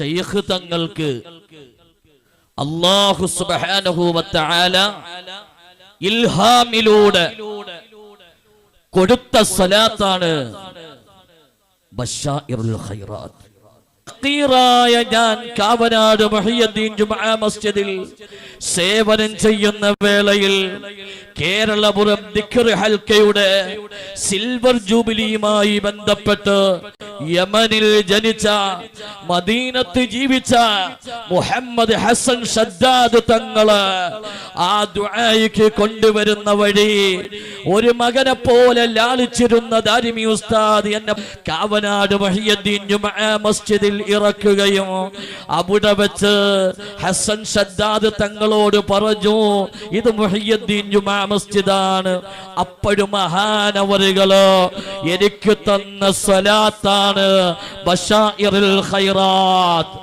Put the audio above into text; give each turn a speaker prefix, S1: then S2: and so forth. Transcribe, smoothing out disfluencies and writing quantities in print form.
S1: Sheikh തങ്ങൾക്ക് അല്ലാഹു സുബ്ഹാനഹു വ തആല ഇൽഹാമിലൂടെ കൊടുത്ത സ്വലാത്താണ് ബശായിറുൽ ഖൈറാത്ത്. ഞാൻ കാവനാട് മുഹയ്യദ്ദീൻ ജുമുഅ മസ്ജിദിൽ സേവനം ചെയ്യുന്ന വേളയിൽ കേരളപുരം ദിക്ർ ഹൽക്കയുടെ സിൽവർ ജൂബിലിയുമായി ബന്ധപ്പെട്ട് യമനിൽ ജനിച്ച മദീനത്ത് ജീവിച്ച മുഹമ്മദ് ഹസൻ ഷദ്ദാദ് തങ്ങള് ആ ദുആയിക്ക് കൊണ്ടുവരുന്ന വഴി ഒരു മകനെ പോലെ ലാളിച്ചിരുന്ന ദാരിമി ഉസ്താദ് എന്നെ കാവനാട് മുഹയ്യദ്ദീൻ ജുമുഅ മസ്ജിദിൽ ഇറക്കുകയും അവിടെ വെച്ച് ഹസൻ ഷദ്ദാദ് തങ്ങളോട് പറഞ്ഞു, ഇത് മുഹയ്യദ്ദീൻ ജുമുഅ മസ്ജിദാണ്. അപ്പോഴും മഹാനവറുകള് എനിക്ക് തന്ന സ്വലാത്താണ് ബശായിറുൽ ഖൈറാത്ത്.